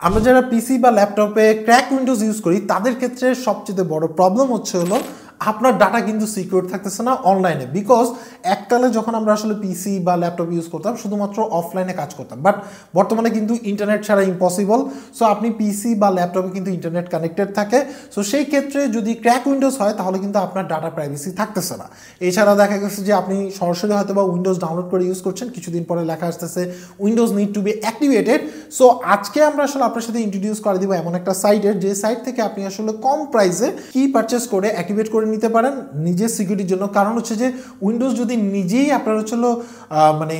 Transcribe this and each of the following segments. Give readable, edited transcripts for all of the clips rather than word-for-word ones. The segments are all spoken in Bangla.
আমরা যারা পিসি বা ল্যাপটপে ক্র্যাক উইন্ডোজ ইউজ করি তাদের ক্ষেত্রে সবচেয়ে বড় প্রবলেম হলো আপনার ডাটা কিন্তু সিকিউর থাকতেছে না অনলাইনে, বিকজ এককালে যখন আমরা আসলে পিসি বা ল্যাপটপ ইউজ করতাম শুধুমাত্র অফলাইনে কাজ করতাম, বাট বর্তমানে কিন্তু ইন্টারনেট ছাড়া ইম্পসিবল। সো আপনি পিসি বা ল্যাপটপে কিন্তু ইন্টারনেট কানেক্টেড থাকে, সো সেই ক্ষেত্রে যদি ক্র্যাক উইন্ডোজ হয় তাহলে কিন্তু আপনার ডাটা প্রাইভেসি থাকতেছে না। এছাড়া দেখা গেছে যে আপনি সরাসরি হয়তো বা উইন্ডোজ ডাউনলোড করে ইউজ করছেন, কিছুদিন পরে লেখা আসতেছে Windows need to B activated. So আজকে আমরা আসলে আপনার সাথে ইন্ট্রোডিউস করে দিব এমন একটা সাইটের, যে সাইট থেকে আপনি আসলে কম প্রাইসে কি পারচেস করে অ্যাক্টিভেট করে নিতে পারেন নিজের সিকিউরিটির জন্য। কারণ হচ্ছে যে উইন্ডোজ যদি নিজেই আপনার মানে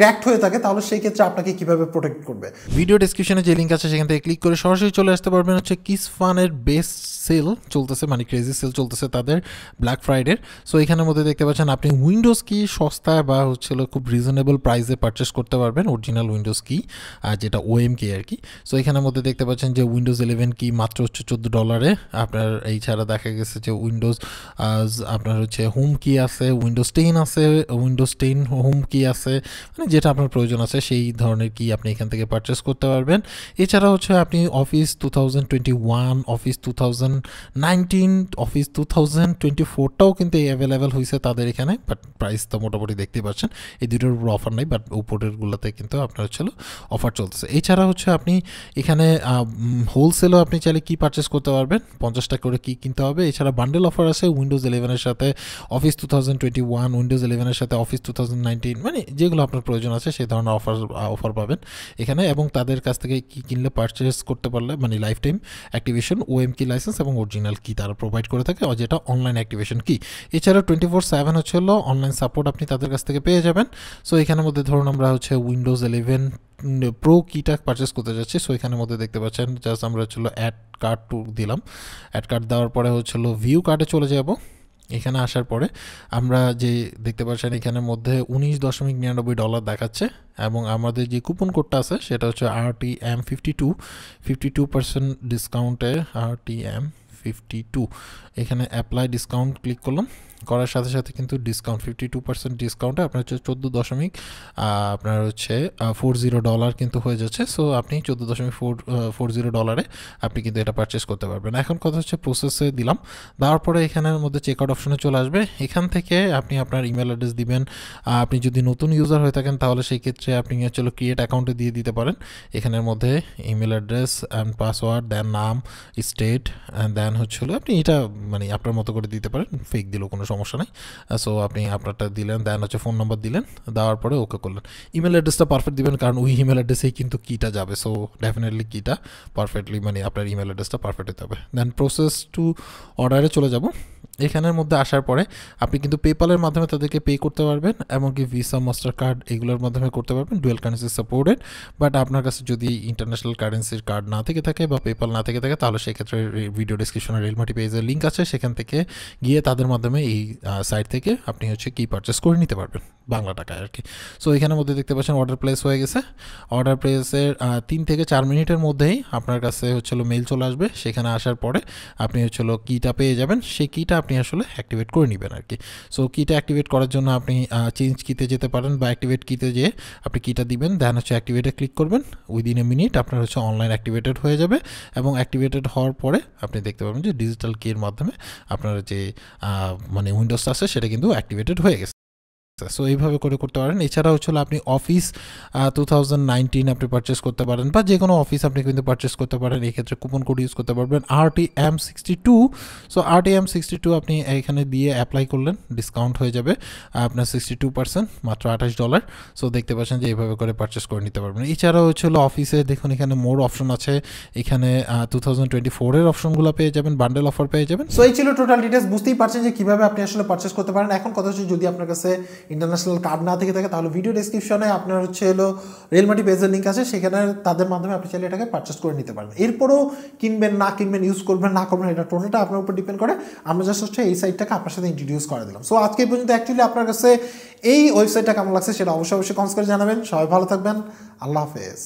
ক্র্যাকড হয়ে থাকে তাহলে সেই ক্ষেত্রে আপনাকে কিভাবে প্রোটেক্ট করবে। ভিডিও ডেসক্রিপশনে যে লিঙ্ক আছে সেখান থেকে ক্লিক করে সরাসরি চলে আসতে পারবেন হচ্ছে কিসফানের বেস্ট সেল চলতেছে, মানে ক্রেজি সেল চলতেছে তাদের ব্ল্যাক ফ্রাইডের। সো এখানের মধ্যে দেখতে পাচ্ছেন আপনি উইন্ডোজ কি সস্তায় বা খুব রিজনেবল প্রাইসে পারচেস করতে পারবেন, অরিজিনাল উইন্ডোজ কি যেটা ওএম কি আর কি। সো এখানের মধ্যে দেখতে পাচ্ছেন যে উইন্ডোজ 11 কি মাত্র হচ্ছে $14 আপনার। এই ছাড়া দেখা গেছে যে উইন্ডোজ আপনার হচ্ছে হোম কি আছে, উইন্ডোজ 10 আছে, উইন্ডোজ 10 হোম কি আছে, মানে যেটা আপনার প্রয়োজন আছে সেই ধরনের কি আপনি এখান থেকে পারচেস করতে পারবেন। এছাড়া হচ্ছে আপনি অফিস 2021, অফিস 2019, অফিস 2024টাও কিন্তু অ্যাভেলেবেল হয়েছে তাদের এখানে, বাট প্রাইস তো মোটামুটি দেখতেই পাচ্ছেন। এই দুটোর উপর অফার নেই, বাট উপরেরগুলোতে কিন্তু আপনার অফার চলতেছে। এছাড়া হচ্ছে আপনি এখানে হোলসেলও আপনি চাইলে কি পারচেস করতে পারবেন, 50 টাকা করে কি কিনতে হবে। এছাড়া বান্ডেল অফার আছে উইন্ডোজ 11-এর সাথে অফিস 2021, উইন্ডোজ 11-এর সাথে অফিস 2019, মানে যেগুলো আপনার প্রয়োজন আছে সেই ধরনের অফার পাবেন এখানে। এবং তাদের কাছ থেকে কি কিনলে পারচেস করতে পারলে মানে লাইফ টাইম অ্যাক্টিভেশন ওএম কি লাইসেন্স এবং অরিজিনাল কি তারা প্রোভাইড করে থাকে, যেটা অনলাইন অ্যাক্টিভেশন কি। এছাড়া 24/7 অনলাইন সাপোর্ট আপনি তাদের কাছ থেকে পেয়ে যাবেন। সো এখানের মধ্যে ধরুন আমরা উইন্ডোজ 11 প্রো কিটা পারচেস করতে যাচ্ছি। সো এখানের মধ্যে দেখতে পাচ্ছেন জাস্ট আমরা অ্যাড কার্ড দিলাম, অ্যাড কার্ড দেওয়ার পরে ভিউ কার্ডে চলে যাব। এখানে আসার পরে আমরা যে দেখতে পাচ্ছেন এখানের মধ্যে $19.99 দেখাচ্ছে, এবং আমাদের যে কুপন কোডটা আছে সেটা হচ্ছে RTM52, 52% ডিসকাউন্টে RTM52। এখানে অ্যাপ্লাই ডিসকাউন্ট ক্লিক করলাম, করার সাথে সাথে কিন্তু ডিসকাউন্ট 52% ডিসকাউন্টে আপনার $14.40 কিন্তু হয়ে যাচ্ছে। সো আপনি $14.40 আপনি কিন্তু এটা পারচেস করতে পারবেন। এখন কথা হচ্ছে প্রসেসে দিলাম, দেওয়ার পরে এখানের মধ্যে চেক আউট অপশনে চলে আসবে। এখান থেকে আপনি আপনার ইমেল অ্যাড্রেস দিবেন। আপনি যদি নতুন ইউজার হয়ে থাকেন তাহলে সেই ক্ষেত্রে আপনি ক্রিয়েট অ্যাকাউন্টে দিয়ে দিতে পারেন। এখানের মধ্যে ইমেল অ্যাড্রেস অ্যান্ড পাসওয়ার্ড, দেন নাম, স্টেট, দেন আপনি এটা মানে আপনার মতো করে দিতে পারেন, ফেক দিলেও কোনো সমস্যা নেই। সো আপনি আপনারটা দিলেন, দেন ফোন নাম্বার দিলেন, দেওয়ার পরে ওকে করলেন। ইমেল অ্যাড্রেসটা পারফেক্ট দিবেন, কারণ ওই ইমেল অ্যাড্রেসেই কিন্তু কিটা যাবে। সো ডেফিনেটলি কিটা পারফেক্টলি মানে আপনার ইমেল অ্যাড্রেসটা পারফেক্ট হতে হবে। দেন প্রসেস টু অর্ডারে চলে যাব। এখানের মধ্যে আসার পরে আপনি কিন্তু পেপালের মাধ্যমে তাদেরকে পে করতে পারবেন, এমনকি ভিসা, মাস্টার কার্ড এগুলোর মাধ্যমে করতে পারবেন, ডুয়েল কারেন্সি সাপোর্টেড। বাট আপনার কাছে যদি ইন্টারন্যাশনাল কারেন্সির কার্ড না থেকে থাকে বা পেপাল না থেকে থাকে তাহলে সেক্ষেত্রে ভিডিও ডিসক্রিপশনে রেলমাটি পেজের লিঙ্ক আছে, সেখান থেকে গিয়ে তাদের মাধ্যমে এই সাইট থেকে আপনি কি পারচেস করে নিতে পারবেন বাংলা টাকায় আর কি। সো এখানের মধ্যে দেখতে পাচ্ছেন অর্ডার প্লেস হয়ে গেছে। অর্ডার প্লেসের 3 থেকে 4 মিনিটের মধ্যেই আপনার কাছে মেল চলে আসবে। সেখানে আসার পরে আপনি কিটা পেয়ে যাবেন, সেই কিটা আপনি অ্যাক্টিভেট করে নেবেন আর কি। সো কিটা অ্যাক্টিভেট করার জন্য আপনি চেঞ্জ কিতে যেতে পারেন বা অ্যাক্টিভেট কিতে যেয়ে আপনি কিটা দিবেন, দেন অ্যাক্টিভেটে ক্লিক করবেন। উইদিন এ মিনিট আপনার অনলাইন অ্যাক্টিভেটেড হয়ে যাবে, এবং অ্যাক্টিভেটেড হওয়ার পরে আপনি দেখতে পাবেন যে ডিজিটাল কির মাধ্যমে আপনার যে মানে উইন্ডোজটা আছে সেটা কিন্তু অ্যাক্টিভেটেড হয়ে গেছে। সো এইভাবে করে করতে পারেন। এছাড়া আপনি অফিস 2019 আপনি পারচেস করতে পারেন, বা যে কোনো অফিস আপনি কিন্তু পারচেস করতে পারেন। এক্ষেত্রে কুপন কোড ইউজ করতে পারবেন RTM62। সো RTM62 আপনি এখানে দিয়ে অ্যাপ্লাই করলেন, ডিসকাউন্ট হয়ে যাবে আপনার 62%, মাত্র $28। সো দেখতে পাচ্ছেন যে এইভাবে করে পারচেস করে নিতে পারবেন। এছাড়াও অফিসে দেখুন এখানে মোর অপশন আছে, এখানে 2024-এর অপশনগুলো পেয়ে যাবেন, বান্ডেল অফার পেয়ে যাবেন। সো এই ছিল টোটাল ডিটেলস। বুঝতেই পারছেন যে কীভাবে আপনি পারচেস করতে পারেন। এখন কথা হচ্ছে যদি আপনার কাছে ইন্টারন্যাশনাল কার্ড না থেকে থাকে তাহলে ভিডিও ডেসক্রিপশনে আপনার রেলমাটি পেজের লিঙ্ক আছে, সেখানে তাদের মাধ্যমে আপনি চাইলে এটাকে পারচেস করে নিতে পারবেন। এরপরেও কিনবেন না কিনবেন, ইউজ করবেন না করবেন, এটা টোটালটা আপনার উপর ডিপেন্ড করে। আমরা জাস্ট এই সাইটটাকে আপনার সাথে ইন্ট্রোডিউস করে দিলাম। সো আজকে এই পর্যন্ত। অ্যাকচুয়ালি আপনার কাছে এই ওয়েবসাইটটা কেমন লাগছে সেটা অবশ্যই কমেন্টস করে জানাবেন। সবাই ভালো থাকবেন, আল্লাহ হাফেজ।